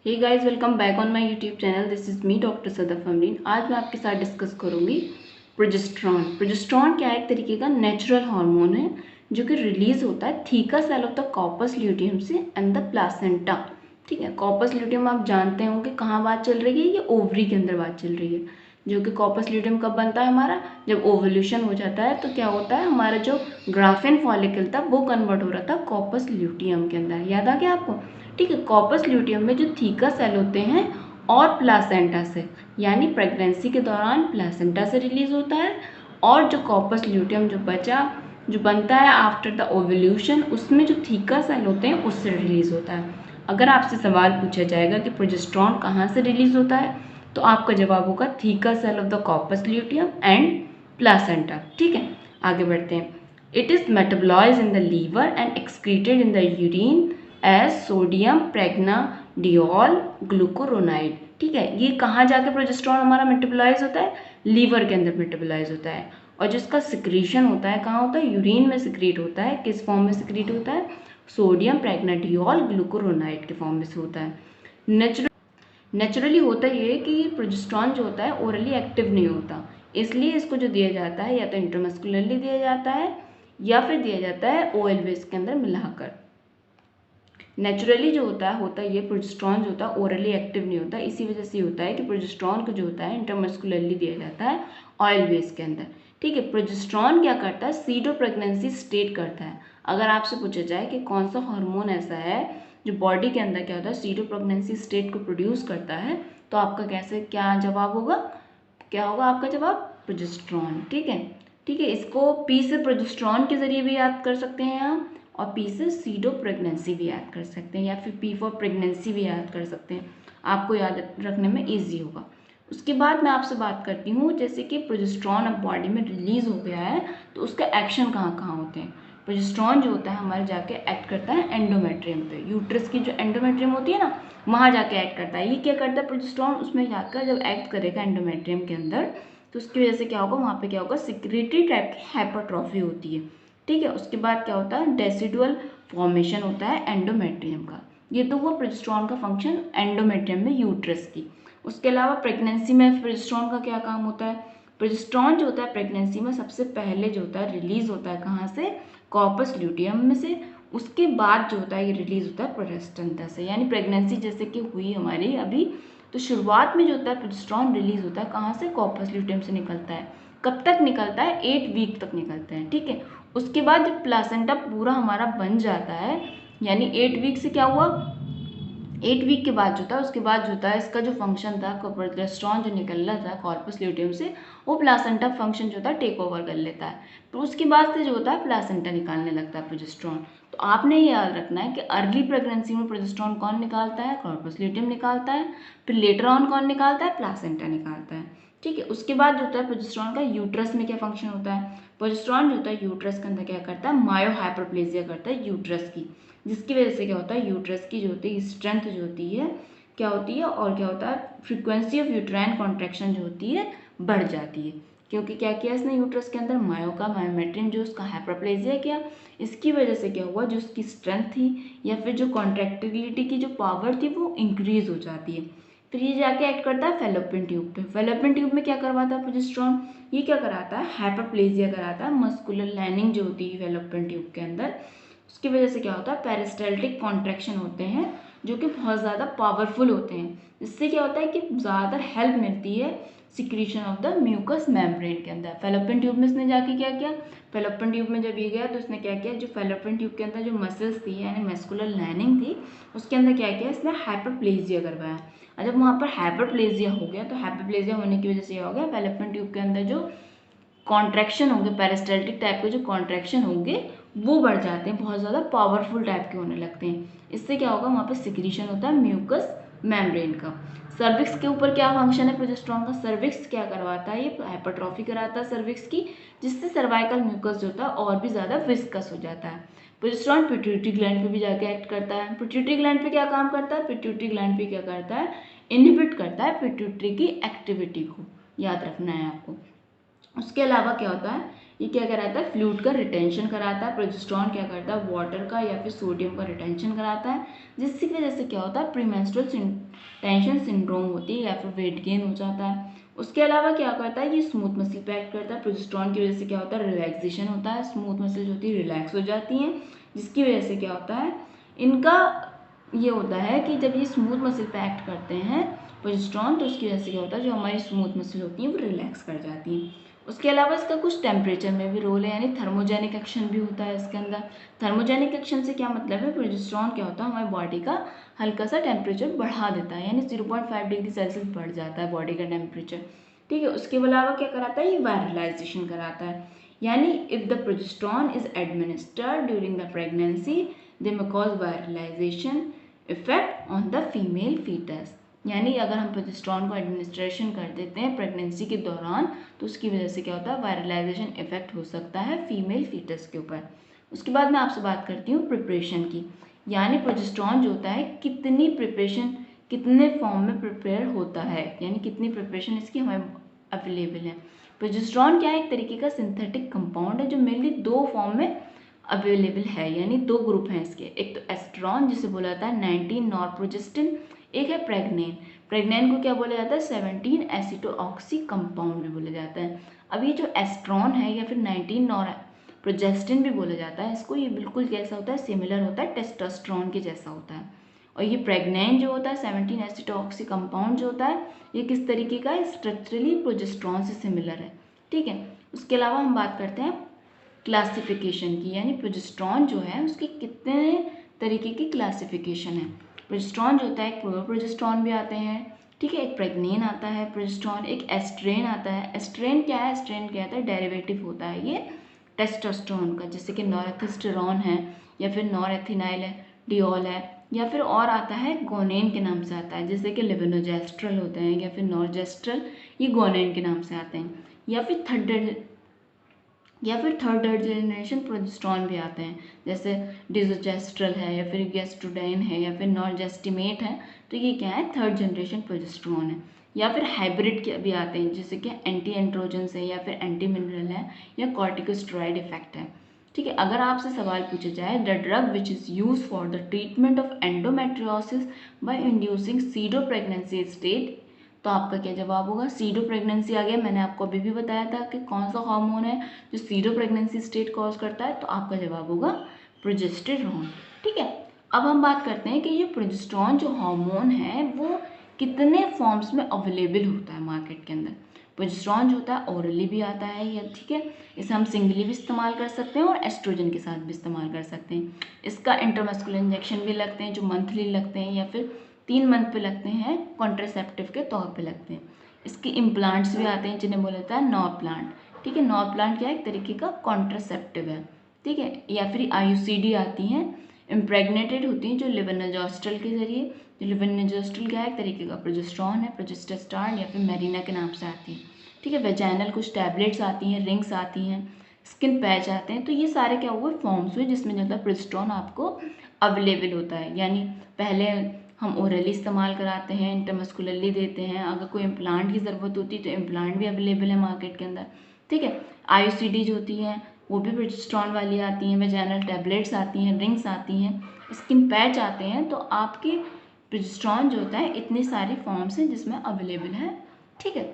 Hey guys, welcome back on my YouTube channel. This is me doctor Sadaf Amreen. आज मैं आपके साथ डिस्कस करूंगी प्रोजेस्टेरॉन। प्रोजेस्टेरॉन क्या है? एक तरीके का नेचुरल हार्मोन है जो कि रिलीज होता है theca cell of the corpus luteum से एंड द प्लासेंटा। ठीक है, कॉर्पस ल्यूटियम आप जानते होंगे कहाँ बात चल रही है, ये ओवरी के अंदर बात चल रही है। जो कि कॉर्पस ल्यूटियम कब बनता है हमारा? जब ओवल्यूशन हो जाता है तो क्या होता है, हमारा जो ग्राफिन फॉलिकल था वो कन्वर्ट हो रहा था कॉर्पस ल्यूटियम के अंदर। याद आ गया आपको? ठीक है, कॉर्पस ल्यूटियम में जो थीका सेल होते हैं और प्लासेंटा से, यानी प्रेगनेंसी के दौरान प्लासेंटा से रिलीज होता है, और जो कॉर्पस ल्यूटियम जो बनता है आफ्टर द ओवल्यूशन, उसमें जो थीका सेल होते हैं उससे रिलीज होता है। अगर आपसे सवाल पूछा जाएगा कि प्रोजेस्टेरॉन कहाँ से रिलीज होता है, तो आपका जवाब होगा theca cell of the corpus luteum and placenta. ठीक है, आगे बढ़ते हैं। It is metabolised in the liver and excreted in the urine as sodium pregnanediol glucuronide. ठीक है, ये कहाँ जाके प्रोजेस्टेरॉन हमारा मेटाबोलाइज होता है? लीवर के अंदर मेटाबोलाइज होता है। और जिसका सिक्रीशन होता है कहाँ होता है? यूरिन में सिक्रीट होता है। किस फॉर्म में सिक्रीट होता है? सोडियम प्रेगनाडियोल ग्लूकुरोनाइड के फॉर्म में से होता है। नेचुरली होता ये है कि प्रोजेस्टेरॉन जो होता है ओरली एक्टिव नहीं होता, इसलिए इसको जो दिया जाता है या तो इंट्रामस्कुलरली दिया जाता है या फिर दिया जाता है ओएल बेस के अंदर मिलाकर। नेचुरली जो होता है ये प्रोजेस्टेरॉन जो होता है ओरली एक्टिव नहीं होता, इसी वजह से होता है कि प्रोजेस्टेरॉन को जो होता है इंट्रामस्कुलरली दिया जाता है ऑयल बेस के अंदर। ठीक है, प्रोजेस्टेरॉन क्या करता है? सीडो प्रेगनेंसी स्टेट करता है। अगर आपसे पूछा जाए कि कौन सा हार्मोन ऐसा है जो बॉडी के अंदर क्या होता है, सीडो प्रेगनेंसी स्टेट को प्रोड्यूस करता है, तो आपका क्या जवाब होगा? क्या होगा आपका जवाब? प्रोजेस्टेरॉन। ठीक है, ठीक है, इसको पी से प्रोजेस्टेरॉन के जरिए भी याद कर सकते हैं आप, और पी से सीडो प्रेगनेंसी भी याद कर सकते हैं, या फिर पी फॉर प्रेगनेंसी भी याद कर सकते हैं। आपको याद रखने में ईजी होगा। उसके बाद मैं आपसे बात करती हूँ, जैसे कि प्रोजेस्टेरॉन अब बॉडी में रिलीज हो गया है तो उसका एक्शन कहाँ कहाँ होते हैं। प्रोजेस्टेरॉन जो होता है हमारे जाके एक्ट करता है एंडोमेट्रियम पे। यूट्रस की जो एंडोमेट्रियम होती है ना, वहाँ जाके एक्ट करता है। ये क्या करता है प्रोजेस्टेरॉन? उसमें जाकर जब एक्ट करेगा एंडोमेट्रियम के अंदर, तो उसकी वजह से क्या होगा, वहाँ पे क्या होगा, सिक्रेटरी टाइप की हाइपरट्रॉफी होती है। ठीक है, उसके बाद क्या होता है, डेसिडुअल फॉर्मेशन होता है एंडोमेट्रियम का। ये तो हुआ प्रोजेस्टेरॉन का फंक्शन एंडोमेट्रियम में यूट्रस की। उसके अलावा प्रेगनेंसी में प्रोजेस्टेरॉन का क्या काम होता है? प्रोजेस्टेरॉन जो होता है प्रेगनेंसी में सबसे पहले जो होता है रिलीज होता है कहाँ से? कॉर्पस ल्यूटियम में से। उसके बाद जो होता है ये रिलीज होता है प्रोजेस्टेंटा से। यानी प्रेगनेंसी जैसे कि हुई हमारी अभी, तो शुरुआत में जो होता है प्रोजेस्टेरॉन रिलीज होता है कहाँ से? कॉर्पस ल्यूटियम से निकलता है। कब तक निकलता है? 8 वीक तक निकलता है। ठीक है, उसके बाद जब प्लासेंटा पूरा हमारा बन जाता है, यानी 8 वीक से क्या हुआ, 8 वीक के बाद जो था, उसके बाद जो था इसका जो फंक्शन था, प्रोजेस्टेरॉन जो निकल रहा था कॉर्पस ल्यूटियम से, वो प्लासेंटा फंक्शन जो था टेक ओवर कर लेता है। तो उसके बाद से जो होता है प्लासेंटा निकालने लगता है प्रोजेस्टेरॉन। तो आपने ये याद रखना है कि अर्ली प्रेगनेंसी में प्रोजेस्टेरॉन कौन निकालता है? कॉर्पस ल्यूटियम निकालता है। फिर लेटर ऑन कौन निकालता है? प्लासेंटा निकालता है। ठीक है, उसके बाद जो होता है प्रोजेस्टेरॉन का यूट्रस में क्या फंक्शन होता है? प्रोजेस्टेरॉन जो होता है यूट्रस के अंदर क्या करता है? मायो हाइपरप्लेजिया करता है यूट्रस की, जिसकी वजह से क्या होता है, यूट्रस की जो होती है स्ट्रेंथ जो होती है क्या होती है, और क्या होता है, फ्रीक्वेंसी ऑफ यूट्राइन कॉन्ट्रैक्शन जो होती है बढ़ जाती है। क्योंकि क्या किया इसने यूट्रस के अंदर? मायोमेट्रिन जो उसका हाइपरप्लेजिया किया, इसकी वजह से क्या हुआ, जो उसकी स्ट्रेंथ थी या फिर जो कॉन्ट्रैक्टिबिलिटी की जो पावर थी वो इंक्रीज हो जाती है। फिर ये जाके एक्ट करता है फेलोपियन ट्यूब पे। फेलोपियन ट्यूब में क्या करवाता है प्रोजेस्टेरॉन? ये क्या कराता है? हाइपरप्लेजिया कराता है। मस्कुलर लाइनिंग जो होती है फेलोपियन ट्यूब के अंदर, उसकी वजह से क्या होता है, पेरिस्टाल्टिक कॉन्ट्रैक्शन होते हैं जो कि बहुत ज़्यादा पावरफुल होते हैं। इससे क्या होता है कि ज़्यादातर हेल्प मिलती है secretion of the mucus membrane के अंदर। फेलोपियन ट्यूब में इसने जाके क्या किया, फेलोपियन ट्यूब में जब ये गया तो इसने क्या किया, जो फेलोपियन ट्यूब के अंदर जो मसल्स थी यानी मस्कुलर लाइनिंग थी, उसके अंदर क्या किया इसने, हाइपरप्लेजिया करवाया। और जब वहाँ पर हाइपरप्लेजिया हो गया, तो हाइपरप्लेजिया होने की वजह से क्या हो गया, फेलोपियन ट्यूब के अंदर जो कॉन्ट्रैक्शन होंगे, पेरिस्टाल्टिक टाइप के जो कॉन्ट्रैक्शन होंगे वो बढ़ जाते हैं, बहुत ज़्यादा पावरफुल टाइप के होने लगते हैं। इससे क्या होगा, वहाँ पे सिक्रीशन होता है म्यूकस मेम्ब्रेन का। सर्विक्स के ऊपर क्या फंक्शन है प्रोजेस्टेरॉन का? सर्विक्स क्या करवाता है, ये हाइपरट्रॉफी कराता है सर्विक्स की, जिससे सर्वाइकल म्यूकस जो होता है और भी ज़्यादा विस्कस हो जाता है। प्रोजेस्टेरॉन पिट्यूटरी ग्लैंड पे भी जाके एक्ट करता है। पिट्यूटरी ग्लैंड पे क्या काम करता है? पिट्यूटरी ग्लैंड पे क्या करता है, इनहिबिट करता है पिट्यूटरी की एक्टिविटी को, याद रखना है आपको। उसके अलावा क्या होता है, ये क्या कराता है, फ्लूइड का रिटेंशन कराता है। प्रोजेस्टेरॉन क्या करता है, वाटर का या फिर सोडियम का रिटेंशन कराता है, जिसकी वजह से क्या होता है, प्रीमेंस्ट्रुअल टेंशन सिंड्रोम होती है या फिर वेट गेन हो जाता है। उसके अलावा क्या करता है, ये स्मूथ मसल पे एक्ट करता है। प्रोजेस्टेरॉन की वजह से क्या होता है, रिलैक्सेशन होता है, स्मूथ मसल जो होती है रिलैक्स हो जाती हैं, जिसकी वजह से क्या होता है, इनका ये होता है कि जब ये स्मूथ मसल पे एक्ट करते हैं प्रोजेस्टेरॉन, तो उसकी वजह से क्या होता है, जो हमारी स्मूथ मसल होती हैं वो रिलैक्स कर जाती हैं। उसके अलावा इसका कुछ टेम्परेचर में भी रोल है, यानी थर्मोजेनिक एक्शन भी होता है इसके अंदर। थर्मोजेनिक एक्शन से क्या मतलब है, प्रोजेस्टेरॉन क्या होता है, हमारी बॉडी का हल्का सा टेम्परेचर बढ़ा देता है, यानी 0.5 डिग्री सेल्सियस बढ़ जाता है बॉडी का टेम्परेचर। ठीक है, उसके अलावा क्या कराता है, ये वायरलाइजेशन कराता है, यानी if the progesterone is administered during the pregnancy they may cause virilisation effect on the female foetus. यानी अगर हम प्रोजेस्टेरॉन को एडमिनिस्ट्रेशन कर देते हैं प्रेगनेंसी के दौरान, तो उसकी वजह से क्या होता है, वायरलाइजेशन इफेक्ट हो सकता है फीमेल फीटस के ऊपर। उसके बाद मैं आपसे बात करती हूँ प्रिपरेशन की, यानी प्रोजेस्टेरॉन जो होता है कितनी प्रिपरेशन, कितने फॉर्म में प्रिपेयर होता है, यानी कितनी प्रिपरेशन इसकी हमें अवेलेबल है। प्रोजेस्टेरॉन क्या है, एक तरीके का सिंथेटिक कंपाउंड है जो मेनली दो फॉर्म में अवेलेबल है, यानी दो ग्रुप हैं इसके, एक तो एस्ट्रॉन जिसे बोला जाता है 19 नॉरप्रोजेस्टिन, एक है प्रेग्नेन। प्रेग्नेन को क्या बोला जाता है, 17 एसिटोऑक्सी कंपाउंड भी बोला जाता है। अब ये जो एस्ट्रॉन है या फिर 19 नॉरप्रोजेस्टिन भी बोला जाता है इसको, ये बिल्कुल कैसा होता है, सिमिलर होता है टेस्टोस्टेरोन के जैसा होता है। और ये प्रेग्नेन जो होता है 17 एसिटोऑक्सी कंपाउंड जो होता है, ये किस तरीके का है, स्ट्रक्चरली प्रोजेस्टेरॉन से सिमिलर है। ठीक है, उसके अलावा हम बात करते हैं क्लासिफिकेशन की, यानी प्रोजेस्टेरॉन जो है उसके कितने तरीके की क्लासिफिकेशन है। प्रोजेस्टेरॉन जो होता है, एक प्योर प्रोजेस्टेरॉन भी आते हैं, ठीक है, एक प्रेग्नेन आता है प्रोजेस्टेरॉन, एक एस्ट्रेन आता है। एस्ट्रेन क्या है, एस्ट्रेन क्या होता है, डेरिवेटिव होता है ये टेस्टोस्टेरोन का, जैसे कि नॉरेथिस्टेरॉन है या फिर नॉरेथिनाइल है, डियोल है, या फिर और आता है गोनेन के नाम से आता है, जैसे कि लेवोनोजेस्ट्रल होते हैं या फिर नॉर्जेस्ट्रल, ये गोनेन के नाम से आते हैं। या फिर थर्ड जनरेशन प्रोजेस्टेरॉन भी आते हैं, जैसे डिजोजेस्ट्रल है या फिर गेस्ट्रोडाइन है या फिर नॉर्जेस्टिमेट है, तो ये क्या है, थर्ड जनरेशन प्रोजेस्टेरॉन है। या फिर हाइब्रिड के भी आते हैं, जैसे कि एंटी एंड्रोजन्स है या फिर एंटी मिनरल है या कॉर्टिकोस्टेरॉइड इफेक्ट है। ठीक है, अगर आपसे सवाल पूछा जाए the drug which is use for the treatment of endometriosis by inducing pseudo pregnancy state, तो आपका क्या जवाब होगा, सीडो प्रेगनेंसी आ गया। मैंने आपको अभी भी बताया था कि कौन सा हार्मोन है जो सीडो प्रेगनेंसी स्टेट कॉज करता है, तो आपका जवाब होगा प्रोजेस्टेरॉन। ठीक है, अब हम बात करते हैं कि ये प्रोजेस्टेरॉन जो हार्मोन है वो कितने फॉर्म्स में अवेलेबल होता है मार्केट के अंदर। प्रोजेस्टेरॉन जो होता है ओरली भी आता है, या ठीक है, इसे हम सिंगली भी इस्तेमाल कर सकते हैं और एस्ट्रोजन के साथ भी इस्तेमाल कर सकते हैं। इसका इंट्रामस्कुलर इंजेक्शन भी लगते हैं जो मंथली लगते हैं या फिर 3 मंथ पे लगते हैं, कॉन्ट्रासेप्टिव के तौर पे लगते हैं। इसके इम्प्लांट्स भी आते हैं जिन्हें बोला जाता है नॉर प्लांट। ठीक है, नॉर प्लांट क्या है, एक तरीके का कॉन्ट्रासेप्टिव है। ठीक है, या फिर आईयूसीडी आती हैं, इम्प्रेग्नेटेड होती हैं जो लेवोनोजेस्ट्रल के जरिए। जो लेवोनोजेस्ट्रल क्या है, एक तरीके का प्रोजेस्टेरॉन है, प्रोजेस्टेस्टार्न या फिर मेरिना के नाम से आती है। ठीक है, वेजाइनल कुछ टैबलेट्स आती हैं, रिंग्स आती हैं, स्किन पैच आते हैं, तो ये सारे क्या हुए, फॉर्म्स हुए जिसमें जो है प्रोजेस्टेरॉन आपको अवेलेबल होता है। यानी पहले हम ओरली इस्तेमाल कराते हैं, इंटरमस्कुलरली देते हैं, अगर कोई इम्प्लांट की ज़रूरत होती है तो इम्प्लांट भी अवेलेबल है मार्केट के अंदर। ठीक है, आईयूसीडी जो होती है वो भी प्रोजेस्टेरॉन वाली आती हैं, वेजाइनल टैबलेट्स आती हैं, रिंग्स आती हैं, स्किन पैच आते हैं, तो आपके प्रोजेस्टेरॉन जो होता है इतनी सारी फॉर्म्स हैं जिसमें अवेलेबल है। ठीक है,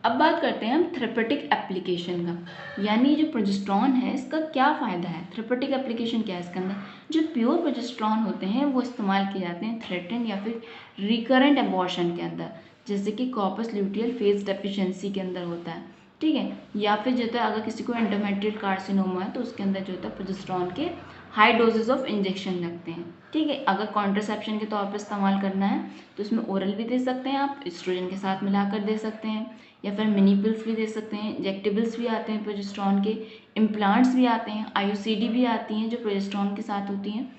अब बात करते हैं हम थेरेपेटिक एप्लीकेशन का, यानी जो प्रोजेस्टेरॉन है इसका क्या फ़ायदा है। थेरेपेटिक एप्लीकेशन क्या है इसके अंदर, जो प्योर प्रोजेस्टेरॉन होते हैं वो इस्तेमाल किए जाते हैं थ्रेटेंड या फिर रिकरेंट एबॉर्शन के अंदर, जैसे कि कॉर्पस ल्यूटियल फेज डेफिशिएंसी के अंदर होता है। ठीक है, या फिर जो है अगर किसी को एंडोमेट्रियल कार्सिनोमा है तो उसके अंदर जो होता है प्रोजेस्टेरॉन के हाई डोजेज ऑफ इंजेक्शन लगते हैं। ठीक है, अगर कॉन्ट्रासेप्शन के तौर पर इस्तेमाल करना है तो इसमें ओरल भी दे सकते हैं आप, एस्ट्रोजन के साथ मिलाकर दे सकते हैं, या फिर मिनी पिल्स भी दे सकते हैं, इंजेक्टेबल्स भी आते हैं प्रोजेस्टेरॉन के, इम्प्लांट्स भी आते हैं, आईयूसीडी भी आती हैं जो प्रोजेस्टेरॉन के साथ होती हैं।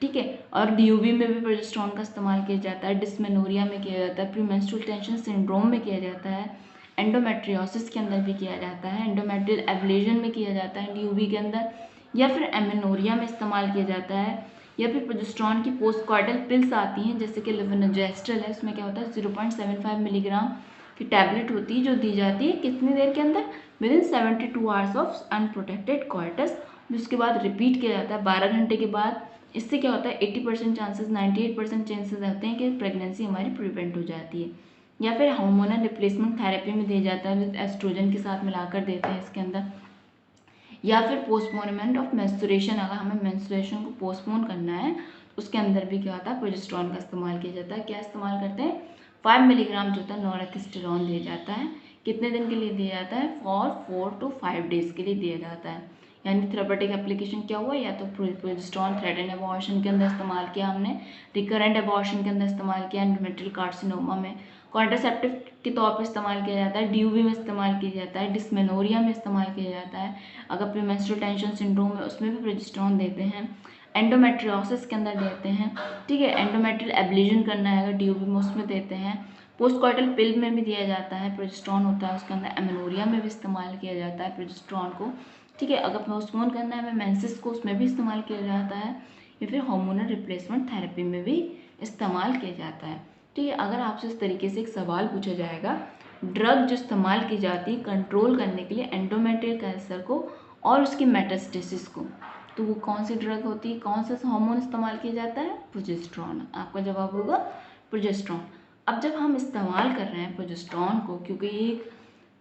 ठीक है, और डीयूबी में भी प्रोजेस्टेरॉन का इस्तेमाल किया जाता है, डिस्मेनोरिया में किया जाता है, प्रीमेंस्ट्रुअल टेंशन सिंड्रोम में किया जाता है, एंडोमेट्रियोसिस के अंदर भी किया जाता है, एंडोमेट्रियल एब्लेशन में किया जाता है डीयूबी के अंदर, या फिर एमेनोरिया में इस्तेमाल किया जाता है, या फिर प्रोजेस्टेरॉन की पोस्टकॉर्टल पिल्स आती हैं जैसे कि लेवोनोजेस्ट्रल है, उसमें क्या होता है 0.75 मिलीग्राम कि टैबलेट होती है जो दी जाती है कितनी देर के अंदर, with in 72 hours of unprotected coitus, जिसके बाद रिपीट किया जाता है 12 घंटे के बाद। इससे क्या होता है 80% चांसेस 98% चांसेस रहते हैं कि प्रेगनेंसी हमारी प्रिवेंट हो जाती है। या फिर हार्मोनल रिप्लेसमेंट थेरेपी में दिया जाता है, विद एस्ट्रोजन के साथ मिलाकर देते हैं इसके अंदर। या फिर पोस्टपोनमेंट ऑफ मेंस्ट्रुएशन, अगर हमें मेंस्ट्रुएशन को पोस्टपोन करना है उसके अंदर भी क्या होता है प्रोजेस्टेरॉन का इस्तेमाल किया जाता है। क्या इस्तेमाल करते हैं 5 मिलीग्राम जो होता है नॉरेथिस्टेरॉन दिया जाता है। कितने दिन के लिए दिया जाता है, फॉर 4 to 5 डेज के लिए दिया जाता है। यानी थेरेपेटिक एप्लीकेशन क्या हुआ, या तो प्रोजेस्टेरॉन थ्रेटेड एबॉर्शन के अंदर इस्तेमाल किया हमने, रिकरेंट एबॉर्शन के अंदर इस्तेमाल किया, एंडोमेट्रियल कार्सिनोमा में कॉन्ट्रासेप्टिव के तौर पर इस्तेमाल किया जाता है, DUV में इस्तेमाल किया जाता है, डिस्मेनोरिया में इस्तेमाल किया जाता है, अगर प्रीमेंस्ट्रुअल टेंशन सिंड्रोम है उसमें भी प्रोजेस्टेरॉन देते हैं, एंडोमेट्रियोसिस के अंदर देते हैं, ठीक है, एंडोमेट्रियल एब्लेशन करना है अगर DUV में उसमें देते हैं, पोस्टकॉइटल पिल में भी दिया जाता है प्रोजेस्टेरॉन होता है उसके अंदर, एमेनोरिया में भी इस्तेमाल किया जाता है प्रोजेस्टेरॉन को, ठीक है, अगर पोस्टपोन करना है मेंसेस को उसमें भी इस्तेमाल किया जाता है, या फिर हार्मोनल रिप्लेसमेंट थेरेपी में भी इस्तेमाल किया जाता है। ठीक है, अगर आपसे इस तरीके से एक सवाल पूछा जाएगा, ड्रग जो इस्तेमाल की जाती है कंट्रोल करने के लिए एंडोमेट्रियल कैंसर को और उसकी मेटास्टेसिस को, तो वो कौन सी ड्रग होती है, कौन सा हार्मोन इस्तेमाल किया जाता है, प्रोजेस्टेरॉन। आपका जवाब होगा प्रोजेस्टेरॉन। अब जब हम इस्तेमाल कर रहे हैं प्रोजेस्टेरॉन को, क्योंकि ये एक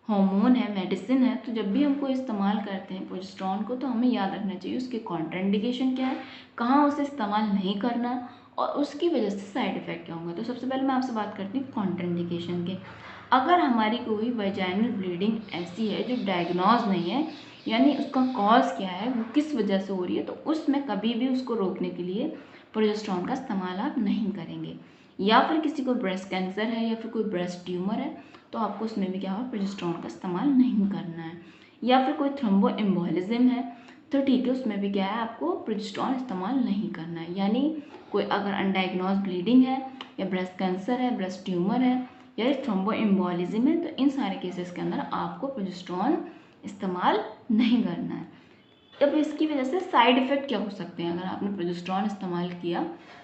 हार्मोन है, मेडिसिन है, तो जब भी हमको इस्तेमाल करते हैं प्रोजेस्टेरॉन को तो हमें याद रखना चाहिए उसके कॉन्ट्राइंडिकेशन क्या है, कहाँ उसे इस्तेमाल नहीं करना और उसकी वजह से साइड इफ़ेक्ट क्या होंगे। तो सबसे पहले मैं आपसे बात करती हूँ कॉन्ट्राइंडिकेशन के। अगर हमारी कोई वजाइनल ब्लीडिंग ऐसी है जो डायग्नोज नहीं है, यानी उसका कॉज क्या है, वो किस वजह से हो रही है, तो उसमें कभी भी उसको रोकने के लिए प्रोजेस्टेरॉन का इस्तेमाल आप नहीं करेंगे। या फिर किसी को ब्रेस्ट कैंसर है या फिर कोई ब्रेस्ट ट्यूमर है तो आपको उसमें भी क्या होगा प्रोजेस्टेरॉन का इस्तेमाल नहीं करना है। या फिर कोई थ्रोम्बो एम्बोलिज्म है तो ठीक है, उसमें भी क्या है आपको प्रोजेस्टेरॉन इस्तेमाल नहीं करना है। यानी कोई अगर अनडायग्नोज ब्लीडिंग है या ब्रेस्ट कैंसर है, ब्रेस्ट ट्यूमर है या थ्रोम्बो एम्बोलिज्म है, तो इन सारे केसेस के अंदर आपको प्रोजेस्टेरॉन इस्तेमाल नहीं करना है। अब इसकी वजह से साइड इफ़ेक्ट क्या हो सकते हैं, अगर आपने प्रोजेस्टेरॉन इस्तेमाल किया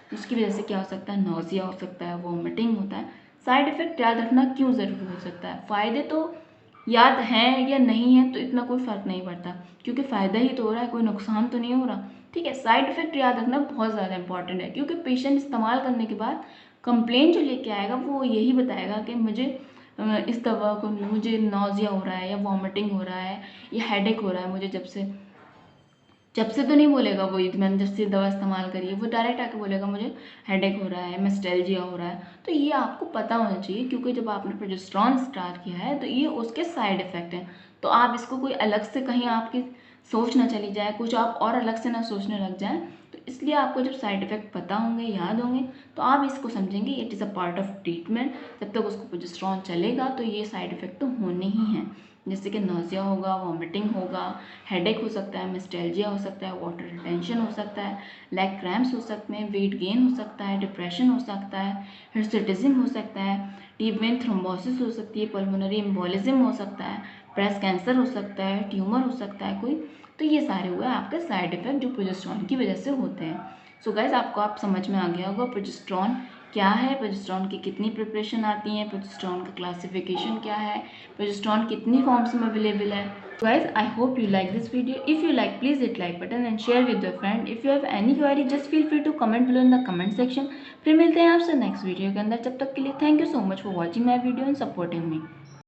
तो उसकी वजह से क्या हो सकता है, नौजिया हो सकता है, वॉमिटिंग होता है। साइड इफ़ेक्ट याद रखना क्यों ज़रूरी हो सकता है, फ़ायदे तो याद हैं या नहीं है तो इतना कोई फ़र्क नहीं पड़ता, क्योंकि फ़ायदा ही तो हो रहा है, कोई नुकसान तो नहीं हो रहा। ठीक है, साइड इफ़ेक्ट याद रखना बहुत ज़्यादा इंपॉर्टेंट है, क्योंकि पेशेंट इस्तेमाल करने के बाद कंप्लेन जो लेके आएगा वो यही बताएगा कि मुझे इस दवा को मुझे नौजिया हो रहा है या वॉमिटिंग हो रहा है या हेडेक हो रहा है मुझे जब से तो नहीं बोलेगा वो, मैंने जब से दवा इस्तेमाल करी है, वो डायरेक्ट आके बोलेगा मुझे हेडेक हो रहा है, मेस्टेल्जिया हो रहा है। तो ये आपको पता होना चाहिए, क्योंकि जब आपने प्रोजेस्टेरॉन स्टार्ट किया है तो ये उसके साइड इफ़ेक्ट हैं। तो आप इसको कोई अलग से कहीं आपकी सोच ना चली जाए, कुछ आप और अलग से ना सोचने लग जाए, तो इसलिए आपको जब साइड इफ़ेक्ट पता होंगे, याद होंगे, तो आप इसको समझेंगे it is a part of treatment. जब तक उसको प्रोजेस्टेरॉन चलेगा तो ये साइड इफ़ेक्ट तो होने ही हैं, जैसे कि नौजिया होगा, वॉमिटिंग होगा, हेडेक हो सकता है, मेस्टेल्जिया हो सकता है, वाटर रिटेंशन हो सकता है, लेग क्रैम्प्स हो सकते हैं, वेट गेन हो सकता है, डिप्रेशन हो सकता है, हिर्सुटिज्म हो सकता है, डीप वेन थ्रोम्बोसिस हो सकती है, पल्मोनरी एम्बोलिज्म हो सकता है, ब्रेस्ट कैंसर हो सकता है, ट्यूमर हो सकता है कोई। तो ये सारे हुए आपके साइड इफ़ेक्ट जो प्रोजेस्टेरॉन की वजह से होते हैं। सो गाइस, आपको आप समझ में आ गया होगा प्रोजेस्टेरॉन क्या है, प्रोजेस्टेरॉन की कितनी प्रिपरेशन आती है, प्रोजेस्टेरॉन का क्लासिफिकेशन क्या है, प्रोजेस्टेरॉन कितनी फॉर्म्स में अवेलेबल है। Guys, I hope you like this video. If you like, please hit like button and share with your friend. If you have any query, just feel free to comment below in the comment section. फिर मिलते हैं आपसे next video के अंदर, तब तक के लिए thank you so much for watching my video and supporting me.